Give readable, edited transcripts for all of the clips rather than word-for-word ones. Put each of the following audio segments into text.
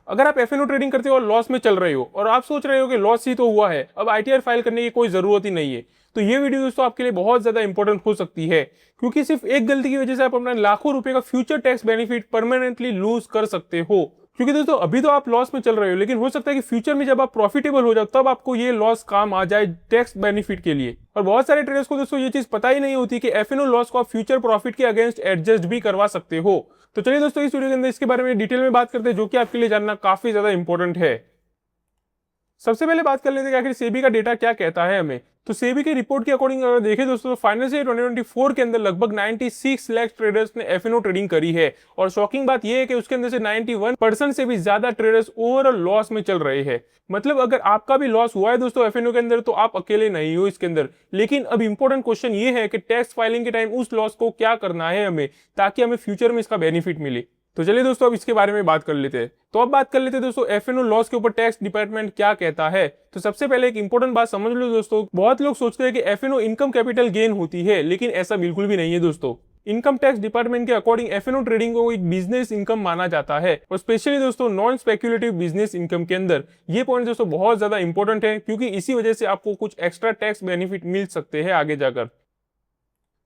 अगर आप F&O trading करते हो और लॉस में चल रहे हो और आप सोच रहे हो कि लॉस ही तो हुआ है, अब आईटीआर फाइल करने की कोई जरूरत ही नहीं है, तो ये वीडियो दोस्तों आपके लिए बहुत ज्यादा इंपॉर्टेंट हो सकती है, क्योंकि सिर्फ एक गलती की वजह से आप अपना लाखों रुपए का future tax benefit permanently lose कर सकते हो। क्योंकि दोस्तों अभी तो आप लॉस में चल रहे हो, लेकिन हो सकता है कि फ्यूचर में जब आप प्रॉफिटेबल हो जाओ तब आपको ये लॉस काम आ जाए टैक्स बेनिफिट के लिए। और बहुत सारे ट्रेडर्स को दोस्तों ये चीज पता ही नहीं होती कि एफएनओ लॉस को आप फ्यूचर प्रॉफिट के अगेंस्ट एडजस्ट भी करवा सकते हो। तो चलिए दोस्तों इस वीडियो के अंदर इसके बारे में डिटेल में बात करते हैं, जो कि आपके लिए जानना काफी ज्यादा इंपॉर्टेंट है। सबसे पहले बात कर लेते हैं कि आखिर सेबी का डेटा क्या कहता है हमें। तो सेबी की रिपोर्ट के अकॉर्डिंग अगर देखें दोस्तों, तो फाइनेंशियल ईयर 2024 के अंदर लगभग 96 लाख ट्रेडर्स ने एफएनओ ट्रेडिंग करी है। और शॉकिंग बात यह है कि उसके अंदर से 91% से भी ज्यादा ट्रेडर्स ओवरऑल लॉस में चल रहे हैं। मतलब अगर आपका भी लॉस हुआ है दोस्तों एफएनओ के अंदर, तो आप अकेले नहीं हो इसके अंदर। लेकिन अब इंपॉर्टेंट क्वेश्चन ये है कि टैक्स फाइलिंग के टाइम उस लॉस को क्या करना है हमें, ताकि हमें फ्यूचर में इसका बेनिफिट मिले। तो चलिए दोस्तों अब इसके बारे में बात कर लेते हैं। तो अब बात कर लेते हैं दोस्तों एफएनओ लॉस के ऊपर टैक्स डिपार्टमेंट क्या कहता है। तो सबसे पहले एक इंपॉर्टेंट बात समझ लो दोस्तों, बहुत लोग सोचते हैं कि एफएनओ इनकम कैपिटल गेन होती है, लेकिन ऐसा बिल्कुल भी नहीं है दोस्तों। इनकम टैक्स डिपार्टमेंट के अकॉर्डिंग एफएनओ ट्रेडिंग को एक बिजनेस इनकम माना जाता है, और स्पेशली दोस्तों नॉन स्पेक्युलेटिव बिजनेस इनकम के अंदर ये पॉइंट दोस्तों बहुत ज्यादा इंपॉर्टेंट है, क्योंकि इसी वजह से आपको कुछ एक्स्ट्रा टैक्स बेनिफिट मिल सकते हैं आगे जाकर।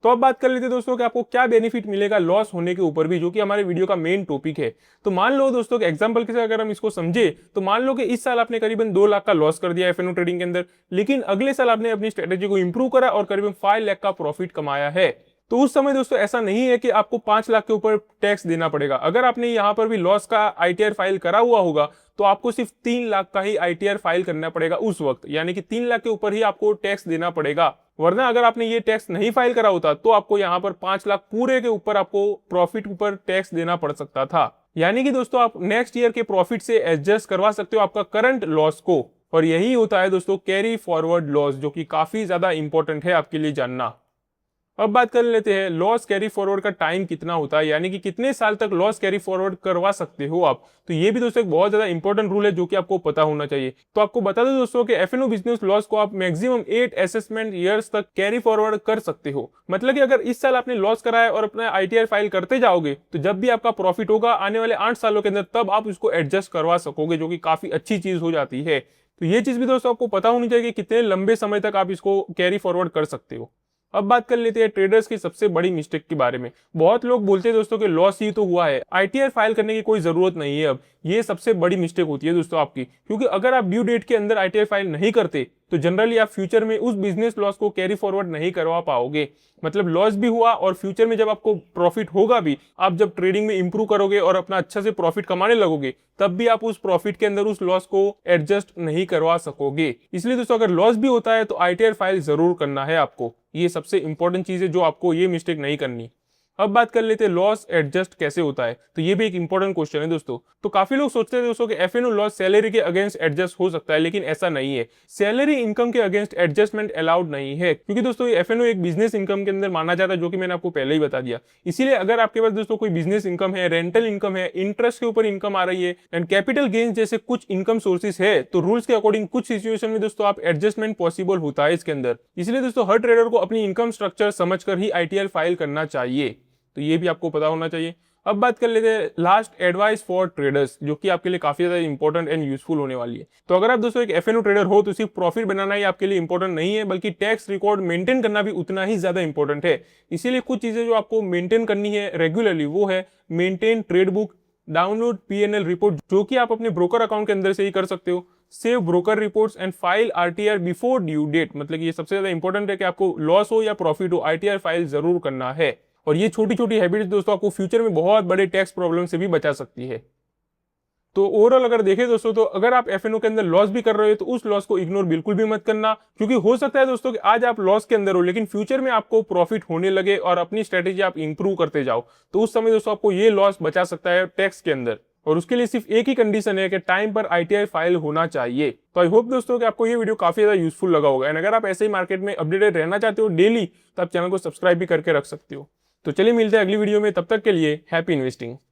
तो अब बात कर लेते हैं दोस्तों कि आपको क्या बेनिफिट मिलेगा लॉस होने के ऊपर भी, जो कि हमारे वीडियो का मेन टॉपिक है। तो मान लो दोस्तों कि एग्जांपल के साथ अगर हम इसको समझे, तो मान लो कि इस साल आपने करीबन 2 लाख का लॉस कर दिया एफएनओ ट्रेडिंग के अंदर, लेकिन अगले साल आपने अपनी स्ट्रेटेजी को इंप्रूव करा और करीबन 5 लाख का प्रॉफिट कमाया है। तो उस समय दोस्तों ऐसा नहीं है कि आपको 5 लाख के ऊपर टैक्स देना पड़ेगा। अगर आपने यहाँ पर भी लॉस का आईटीआर फाइल करा हुआ होगा, तो आपको सिर्फ 3 लाख का ही आईटीआर फाइल करना पड़ेगा उस वक्त, यानी कि 3 लाख के ऊपर ही आपको टैक्स देना पड़ेगा। वरना अगर आपने ये टैक्स नहीं फाइल करा होता, तो आपको यहाँ पर 5 लाख पूरे के ऊपर आपको प्रॉफिट ऊपर टैक्स देना पड़ सकता था। यानी कि दोस्तों आप नेक्स्ट ईयर के प्रॉफिट से एडजस्ट करवा सकते हो आपका करंट लॉस को। और यही होता है दोस्तों कैरी फॉरवर्ड लॉस, जो कि काफी ज्यादा इंपॉर्टेंट है आपके लिए जानना। अब बात कर लेते हैं लॉस कैरी फॉरवर्ड का टाइम कितना होता है, यानी कि कितने साल तक लॉस कैरी फॉरवर्ड करवा सकते हो आप। तो ये भी दोस्तों एक बहुत ज्यादा इंपॉर्टेंट रूल है, जो कि आपको पता होना चाहिए। तो आपको बता दो दोस्तों कि एफएनओ बिजनेस लॉस को आप मैक्सिमम 8 असेसमेंट ईयर्स तक कैरी फॉरवर्ड कर सकते हो। मतलब कि अगर इस साल आपने लॉस करा है और अपना आईटीआर फाइल करते जाओगे, तो जब भी आपका प्रॉफिट होगा आने वाले 8 सालों के अंदर, तब आप उसको एडजस्ट करवा सकोगे, जो कि काफी अच्छी चीज हो जाती है। तो ये चीज भी दोस्तों आपको पता होनी चाहिए कि कितने लंबे समय तक आप इसको कैरी फॉरवर्ड कर सकते हो। अब बात कर लेते हैं ट्रेडर्स की सबसे बड़ी मिस्टेक के बारे में। बहुत लोग बोलते हैं दोस्तों कि लॉस ही तो हुआ है, आईटीआर फाइल करने की कोई जरूरत नहीं है। अब ये सबसे बड़ी मिस्टेक होती है दोस्तों आपकी, क्योंकि अगर आप ड्यू डेट के अंदर आईटीआर फाइल नहीं करते, तो जनरली आप फ्यूचर में उस बिजनेस लॉस को कैरी फॉरवर्ड नहीं करवा पाओगे। मतलब लॉस भी हुआ और फ्यूचर में जब आपको प्रॉफिट होगा भी, आप जब ट्रेडिंग में इंप्रूव करोगे और अपना अच्छा से प्रॉफिट कमाने लगोगे, तब भी आप उस प्रॉफिट के अंदर उस लॉस को एडजस्ट नहीं करवा सकोगे। इसलिए दोस्तों अगर लॉस भी होता है तो आईटीआर फाइल जरूर करना है आपको। ये सबसे इंपॉर्टेंट चीज है, जो आपको ये मिस्टेक नहीं करनी। अब बात कर लेते हैं लॉस एडजस्ट कैसे होता है। तो ये भी एक इंपॉर्टेंट क्वेश्चन है दोस्तों। तो काफी लोग सोचते हैं दोस्तों कि एफएनओ लॉस सैलरी के अगेंस्ट एडजस्ट हो सकता है, लेकिन ऐसा नहीं है। सैलरी इनकम के अगेंस्ट एडजस्टमेंट अलाउड नहीं है, क्योंकि दोस्तों ये एफएनओ एक बिजनेस इनकम के अंदर माना जाता है, जो कि मैंने आपको पहले ही बता दिया। इसीलिए अगर आपके पास दोस्तों कोई बिजनेस इनकम है, रेंटल इनकम है, इंटरेस्ट के ऊपर इनकम आ रही है एंड कैपिटल गेन जैसे कुछ इनकम सोर्सेस है, तो रूल्स के अकॉर्डिंग कुछ सिचुएशन में दोस्तों आप एडजस्टमेंट पॉसिबल होता है इसके अंदर। इसलिए दोस्तों हर ट्रेडर को अपनी इनकम स्ट्रक्चर समझकर ही आईटीआर फाइल करना चाहिए। तो ये भी आपको पता होना चाहिए। अब बात कर लेते हैं लास्ट एडवाइस फॉर ट्रेडर्स, जो कि आपके लिए काफी ज्यादा इंपॉर्टेंट एंड यूजफुल होने वाली है। तो अगर आप दोस्तों एक एफएनओ ट्रेडर हो, तो सिर्फ प्रॉफिट बनाना ही आपके लिए इंपॉर्टेंट नहीं है, बल्कि टैक्स रिकॉर्ड मेंटेन करना भी उतना ही ज्यादा इंपॉर्टेंट है। इसीलिए कुछ चीजें जो आपको मेंटेन करनी है रेगुलरली, वो है maintain trade book, download PNL report, जो कि आप अपने ब्रोकर अकाउंट के अंदर से ही कर सकते हो, save broker reports and file ITR before due date. मतलब ये सबसे ज्यादा इंपॉर्टेंट है कि आपको लॉस हो या प्रॉफिट हो, आईटीआर फाइल जरूर करना है। और ये छोटी छोटी हैबिट्स दोस्तों आपको फ्यूचर में बहुत बड़े टैक्स प्रॉब्लम से भी बचा सकती है। तो ओवरऑल अगर देखें दोस्तों, तो अगर आप एफएनओ के अंदर लॉस भी कर रहे हो, तो उस लॉस को इग्नोर बिल्कुल भी मत करना, क्योंकि हो सकता है दोस्तों कि आज आप लॉस के अंदर हो, लेकिन फ्यूचर में आपको प्रॉफिट होने लगे और अपनी स्ट्रेटेजी आप इंप्रूव करते जाओ, तो उस समय दोस्तों आपको ये लॉस बचा सकता है टैक्स के अंदर। और उसके लिए सिर्फ एक ही कंडीशन है कि टाइम पर आईटीआर फाइल होना चाहिए। तो आई होप दोस्तों कि आपको ये वीडियो काफी ज्यादा यूजफुल लगा होगा। एंड अगर आप ऐसे ही मार्केट में अपडेटेड रहना चाहते हो डेली, तो आप चैनल को सब्सक्राइब भी करके रख सकते हो। तो चलिए मिलते हैं अगली वीडियो में, तब तक के लिए हैप्पी इन्वेस्टिंग।